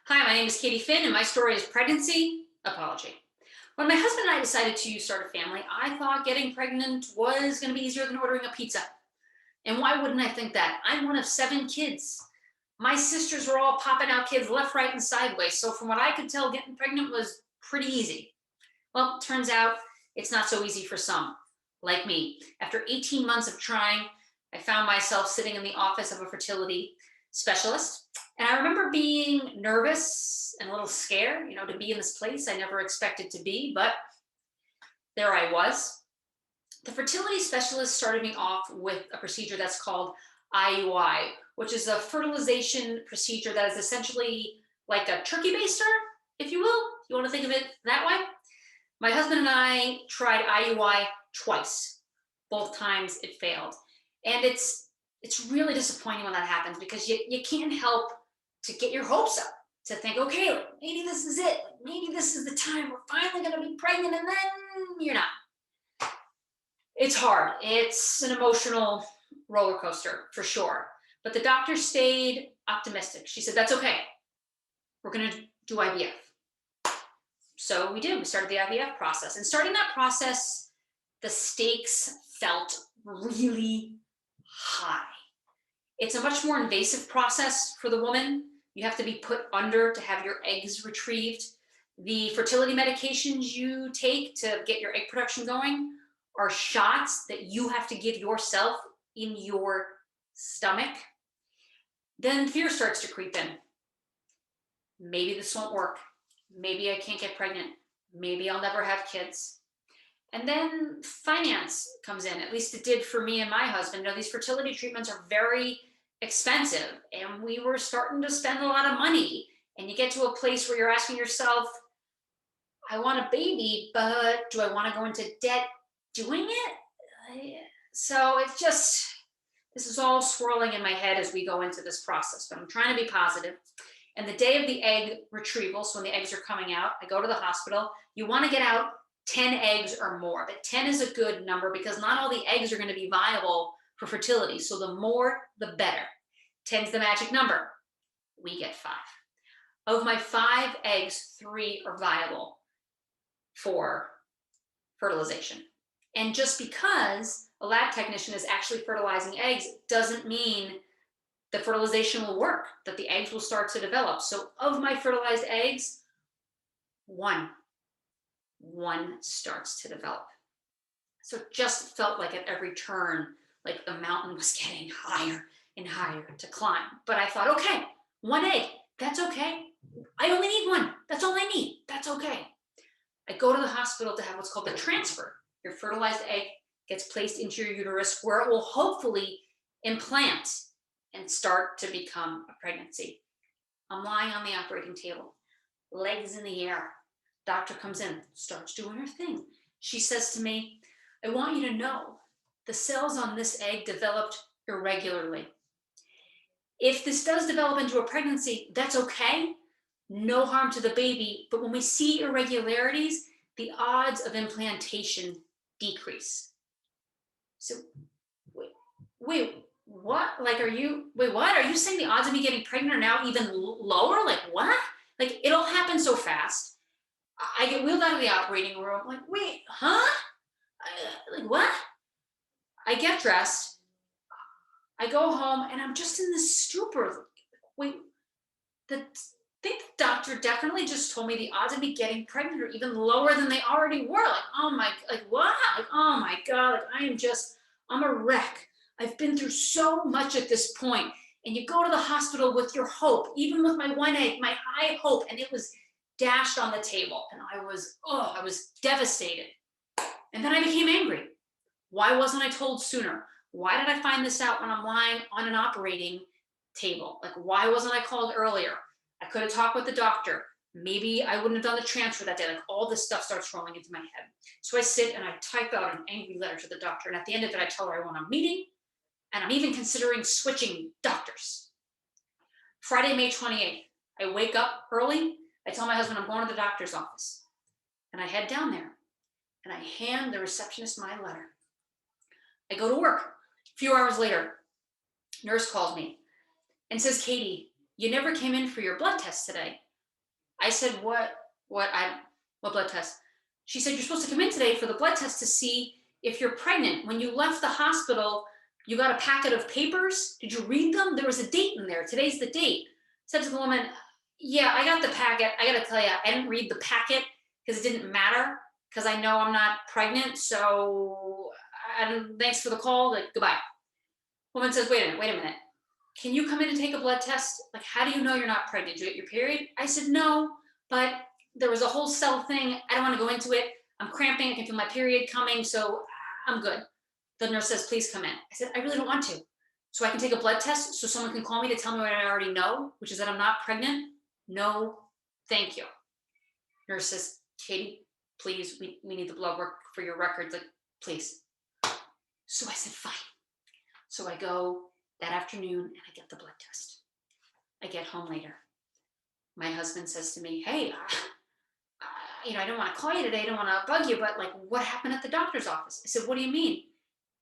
Hi, my name is Katie Finn, and my story is pregnancy apology. When my husband and I decided to start a family, I thought getting pregnant was going to be easier than ordering a pizza. And why wouldn't I think that? I'm one of seven kids. My sisters were all popping out kids left, right, and sideways. So, from what I could tell, getting pregnant was pretty easy. Well, turns out it's not so easy for some, like me. After 18 months of trying, I found myself sitting in the office of a fertility specialist. And I remember being nervous and a little scared, to be in this place I never expected to be, but there I was. The fertility specialist started me off with a procedure that's called IUI, which is a fertilization procedure that is essentially like a turkey baster, if you will. You want to think of it that way? My husband and I tried IUI twice. Both times it failed. And it's really disappointing when that happens because you can't help to get your hopes up, to think, okay, like, maybe this is it. Like, maybe this is the time we're finally going to be pregnant, and then you're not. It's hard. It's an emotional roller coaster for sure. But the doctor stayed optimistic. She said, that's okay. We're going to do IVF. So we did. We started the IVF process. And starting that process, the stakes felt really high. It's a much more invasive process for the woman. You have to be put under to have your eggs retrieved. The fertility medications you take to get your egg production going are shots that you have to give yourself in your stomach. Then fear starts to creep in. Maybe this won't work. Maybe I can't get pregnant. Maybe I'll never have kids. And then finance comes in. At least it did for me and my husband. These fertility treatments are very expensive, and we were starting to spend a lot of money. And you get to a place where you're asking yourself, I want a baby, but do I want to go into debt doing it? So this is all swirling in my head as we go into this process, but I'm trying to be positive. And the day of the egg retrieval, so when the eggs are coming out, I go to the hospital. You want to get out 10 eggs or more, but 10 is a good number because not all the eggs are going to be viable for fertility. So the more, the better. 10 is the magic number. We get 5. Of my 5 eggs, 3 are viable for fertilization. And just because a lab technician is actually fertilizing eggs doesn't mean the fertilization will work, that the eggs will start to develop. So of my fertilized eggs, one starts to develop. So it just felt like at every turn, like the mountain was getting higher and higher to climb. But I thought, okay, 1 egg, that's okay. I only need 1. That's all I need. That's okay. I go to the hospital to have what's called the transfer. Your fertilized egg gets placed into your uterus where it will hopefully implant and start to become a pregnancy. I'm lying on the operating table, legs in the air. Doctor comes in, starts doing her thing. She says to me, I want you to know the cells on this egg developed irregularly. If this does develop into a pregnancy, that's okay. No harm to the baby. But when we see irregularities, the odds of implantation decrease. So, wait, what? What? Are you saying the odds of me getting pregnant are now even lower? Like, what? Like, it all happened so fast. I get wheeled out of the operating room. I'm like, wait, huh? Like, what? I get dressed. I go home, and I'm just in this stupor. Wait, I think the doctor definitely just told me the odds of me getting pregnant are even lower than they already were. Like, oh my, like what? Like, oh my God, like I'm a wreck. I've been through so much at this point. And you go to the hospital with your hope, even with my 1 egg, my high hope, and it was dashed on the table. And I was devastated. And then I became angry. Why wasn't I told sooner? Why did I find this out when I'm lying on an operating table? Like, why wasn't I called earlier? I could have talked with the doctor. Maybe I wouldn't have done the transfer that day. Like, all this stuff starts rolling into my head. So I sit and I type out an angry letter to the doctor. And at the end of it, I tell her I want a meeting. And I'm even considering switching doctors. Friday, May 28th, I wake up early. I tell my husband I'm going to the doctor's office. And I head down there. And I hand the receptionist my letter. I go to work. A few hours later, nurse calls me and says, Katie, you never came in for your blood test today. I said, what, what blood test? She said, you're supposed to come in today for the blood test to see if you're pregnant. When you left the hospital, you got a packet of papers. Did you read them? There was a date in there. Today's the date. Said to the woman, yeah, I got the packet. I got to tell you, I didn't read the packet because it didn't matter because I know I'm not pregnant. So thanks for the call. Like, goodbye. Woman says, wait a minute. Can you come in and take a blood test? Like, how do you know you're not pregnant? Did you get your period? I said, no, but there was a whole cell thing. I don't want to go into it. I'm cramping. I can feel my period coming. So I'm good. The nurse says, please come in. I said, I really don't want to. So I can take a blood test so someone can call me to tell me what I already know, which is that I'm not pregnant. No, thank you. Nurse says, Katie, please, we need the blood work for your records. Like, please. So I said, fine. So I go that afternoon and I get the blood test. I get home later. My husband says to me, hey, I don't want to call you today. I don't want to bug you, but like, what happened at the doctor's office? I said, what do you mean?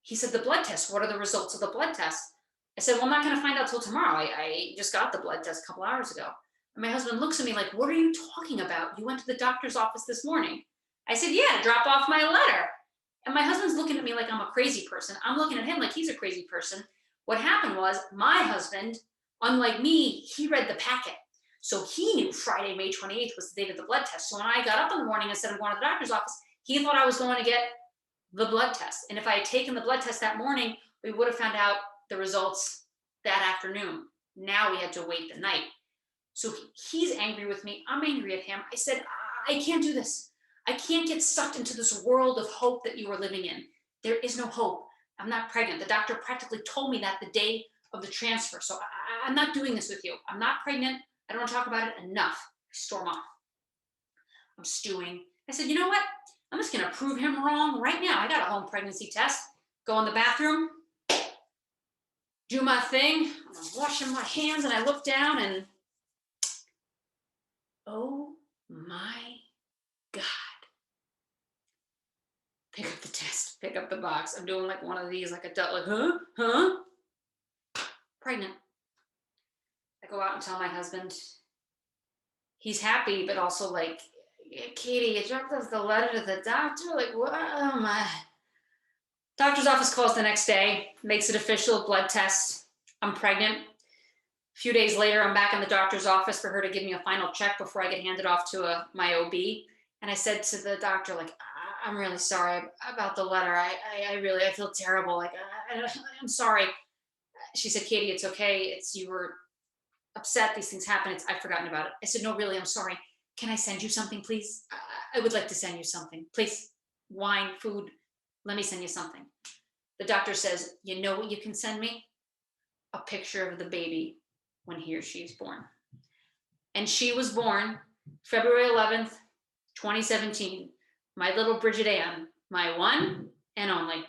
He said, the blood test. What are the results of the blood test? I said, well, I'm not going to find out till tomorrow. I just got the blood test a couple hours ago. And my husband looks at me like, what are you talking about? You went to the doctor's office this morning. I said, yeah, to drop off my letter. And my husband's looking at me like I'm a crazy person. I'm looking at him like he's a crazy person. What happened was my husband, unlike me, he read the packet. So he knew Friday, May 28th was the date of the blood test. So when I got up in the morning and said I'm going to the doctor's office, he thought I was going to get the blood test. And if I had taken the blood test that morning, we would have found out the results that afternoon. Now we had to wait the night. So he's angry with me. I'm angry at him. I said, I can't do this. I can't get sucked into this world of hope that you are living in. There is no hope. I'm not pregnant. The doctor practically told me that the day of the transfer. So I'm not doing this with you. I'm not pregnant. I don't want to talk about it. Enough. I storm off. I'm stewing. I said, you know what? I'm just going to prove him wrong right now. I got a home pregnancy test. Go in the bathroom, do my thing. I'm washing my hands and I look down and oh my God. Pick up the test, pick up the box. I'm doing like one of these, like adult, like, huh? Pregnant. I go out and tell my husband. He's happy, but also like, Katie, you dropped off the letter to the doctor? Like, what? Oh my. Doctor's office calls the next day, makes it official, blood test. I'm pregnant. A few days later, I'm back in the doctor's office for her to give me a final check before I get handed off to my OB. And I said to the doctor, like, I'm really sorry about the letter. I feel terrible. Like, I'm sorry. She said, Katie, it's okay. You were upset. These things happen. I've forgotten about it. I said, no, really, I'm sorry. Can I send you something, please? I would like to send you something. Please, wine, food. Let me send you something. The doctor says, you know what you can send me? A picture of the baby when he or she is born. And she was born February 11th, 2017. My little Bridget Ann, my one and only.